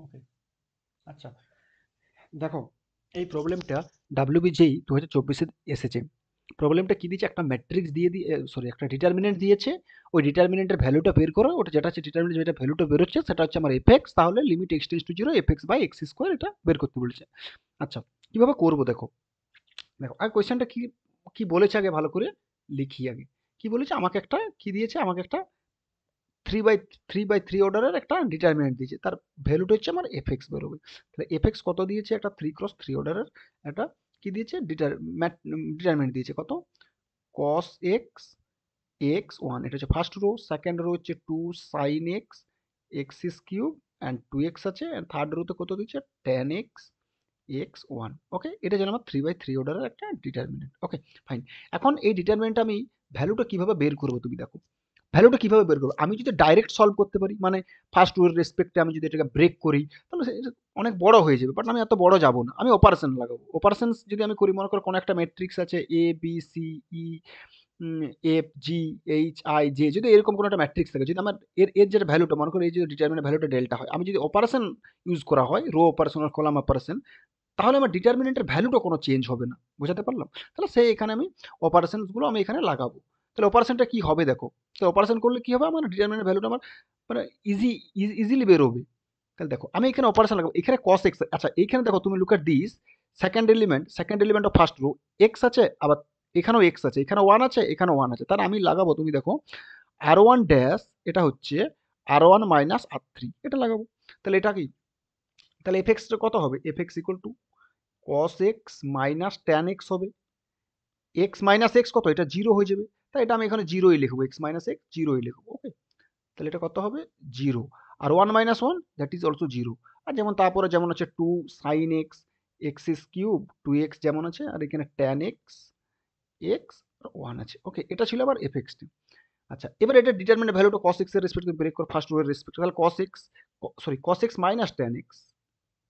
ওকে। আচ্ছা, দেখো এই প্রবলেমটা ডাব্লিউবিজেই 2024 এসেছে। প্রবলেমটা কি দিয়েছে, একটা ম্যাট্রিক্স দিয়ে সরি একটা ডিটারমিনেন্ট দিয়েছে। ওই ডিটারমিনেন্টের ভ্যালুটা বের করো, ওটা যেটা হচ্ছে ডিটারমিনেন্ট, যেটা ভ্যালুটা বেরোচ্ছে সেটা হচ্ছে আমার এফএক্স, তাহলে limit x tends to zero f x by x square এটা বের করতে বলেছে। আচ্ছা, কিভাবে করবো দেখো। দেখো আর কোয়েশ্চেনটা কি কি বলেছে আগে ভালো করে লিখি আগে। কি বলেছে, আমাকে একটা কি দিয়েছে, আমাকে একটা থ্রি বাই থ্রি অর্ডারের একটা ডিটারমিনেন্ট দিয়েছে, তার ভ্যালুটা হচ্ছে আমার এফএক্স বেরোবে। তাহলে এফএক্স কত দিয়েছে, একটা 3x3 অর্ডারের একটা কি দিয়েছে, ডিটারমিনেন্ট দিয়েছে কত, কস এক্স এক্স ওয়ান, এটা হচ্ছে ফার্স্ট রো। সেকেন্ড রো হচ্ছে 2 sin x x is cube and 2x আছে, অ্যান্ড থার্ড রোতে কত দিচ্ছে, tan x x1। ওকে, এটা যেন আমার 3x3 অর্ডারের একটা ডিটারমিনেন্ট। ওকে, ফাইন। এখন এই ডিটারমিনেন্ট আমি ভ্যালুটা কিভাবে বের করবো, তুমি দেখো ভ্যালুটা কিভাবে বের করবো। আমি যদি ডাইরেক্ট সলভ করতে পারি, মানে ফার্স্ট রোর রেসপেক্টে আমি যদি এটাকে ব্রেক করি, তাহলে এটা অনেক বড় হয়ে যাবে, বাট আমি এত বড় যাব না, আমি অপারেশন লাগাবো। অপারেশন যদি আমি করি, মনে করো কোনো একটা ম্যাট্রিক্স আছে A B C E, F G H I J, যদি এরকম কোনো একটা ম্যাট্রিক্স থাকে, যদি আমার এর এর যেটা ভ্যালুটা মনে করো, এই যে ডিটারমিনেন্ট ভ্যালুটা ডেল্টা হয়, আমি যদি অপারেশন ইউজ করা হয়, রো অপারেশন আর কলাম অপারেশন, তাহলে আমার ডিটারমিনেন্টের ভ্যালুটা কোনো চেঞ্জ হবে না। বোঝাতে পারলাম? তাহলে সেই এখানে আমি অপারেশনসগুলো আমি এখানে লাগাবো। তাহলে অপারেশনটা কি হবে দেখো। তো অপারেশন করলে কি হবে, আমার ডিটারমিনেন্ট ভ্যালুটা আমার মানে ইজি ইজিলি বেরোবে। তাহলে দেখো আমি এখানে অপারেশন লাগাবো, এখানে কস এক্স। আচ্ছা, এইখানে দেখো তুমি look at this, second element of first row x আছে, আবার এখানেও এক্স আছে, এখানে ওয়ান আছে, এখানে ওয়ান আছে। তাহলে আমি লাগাবো, তুমি দেখো আর ওয়ান ড্যাশ, এটা হচ্ছে আর ওয়ান মাইনাস আর থ্রি, এটা লাগাবো। তাহলে এটা কি, তাহলে এফ এক্সটা কত হবে, f x equal to cos x minus tan x হবে। এক্স মাইনাস এক্স কত, এটা জিরো হয়ে যাবে, তাই এটা আমি এখানে জিরোই লিখবো, এক্স মাইনাস এক্স জিরোই লিখবো। ওকে, তাহলে এটা কত হবে, জিরো। আর one minus one that is also zero. আর যেমন তারপরে যেমন আছে 2 sin x x is cube 2x যেমন আছে, আর এখানে ট্যান এক্স এক্স ওয়ান আছে। ওকে, এটা ছিল আবার এফ এক্স। আচ্ছা, এবার এটা ডিটারমিনেন্ট ভ্যালুটা cos x এর রেসপেক্টে ব্রেক করো, ফার্স্ট রো এর রেসপেক্টে। তাহলে cos x minus tan x,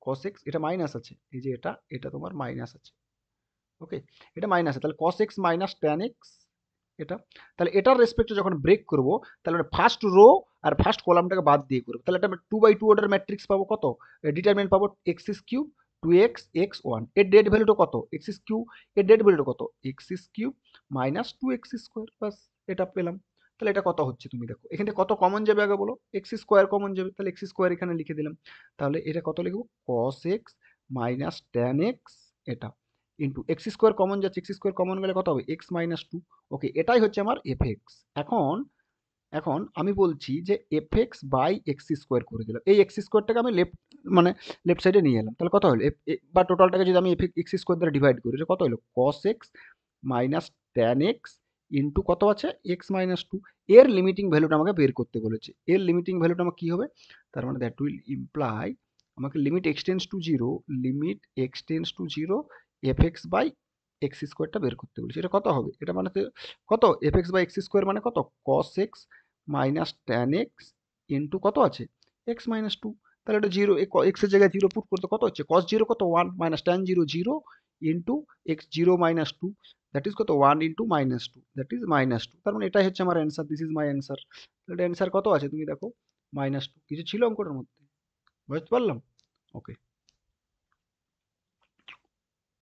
cos x এটা মাইনাস আছে, এই যে এটা এটা তোমার মাইনাস আছে। ওকে, এটা মাইনাস আছে, তাহলে cos x minus tan x এটা। তাহলে এটার রেসপেক্টে যখন ব্রেক করব, তাহলে ফার্স্ট রো আর ফার্স্ট কলামটাকে বাদ দিয়ে করবো, তাহলে এটা 2 বাই 2 অর্ডার ম্যাট্রিক্স পাবো, কত ডিটারমিনেন্ট পাবো, x is cube 2x x1, এর ডেট ভ্যালুটা কত, এক্স ইস কিউব, এর ডেট ভ্যালুটা কত, x is cube minus 2x square, বাস এটা পেলাম। তাহলে এটা কত হচ্ছে, তুমি দেখো এখান থেকে কত কমন যাবে আগে বলো, এক্স স্কোয়ার কমন যাবে, তাহলে এক্স স্কোয়ার এখানে লিখে দিলাম। তাহলে এটা কত লিখবো, cos x minus tan x এটা ইন্টু এক্স স্কোয়ার কমন যাচ্ছে, এক্স স্কোয়ার কমন গেলে কত হবে, এক্স মাইনাস টু। ওকে, এটাই হচ্ছে আমার এফ এক্স। এখন এখন আমি বলছি যে f x by x square করে দিলাম, এই এক্স স্কোয়ারটাকে আমি লেফট মানে লেফট সাইডে নিয়ে এলাম। তাহলে কত হলো, বা টোটালটাকে যদি আমি এফ এক্স স্কোয়ার দ্বারা ডিভাইড করি, এটা কত হলো, cos x minus tan x into কত আছে, এক্স মাইনাস টু। এর লিমিটিং ভ্যালুটা আমাকে বের করতে বলেছে। এর লিমিটিং ভ্যালুটা আমার কি হবে, তার মানে দ্যাট উইল ইমপ্লাই আমাকে limit x tends to zero, limit x tends to zero F x by x স্কোয়ারটা বের করতে বলেছে। এটা কত হবে, এটা মানে কত, F x by x square মানে কত, cos x minus tan x into কত আছে, এক্স মাইনাস টু। তাহলে এটা জিরো, এক্স এর জায়গায় জিরো পুট করতে কত হচ্ছে, কস জিরো কত, one, minus tan zero zero into x zero minus two, that is কত, one into minus two, that is minus two. তার মানে এটাই হচ্ছে আমার answer, this is my answer. তাহলে অ্যান্সার কত আছে তুমি দেখো, মাইনাস টু। কিছু ছিল অঙ্কটার মধ্যে, বুঝতে পারলাম? ওকে।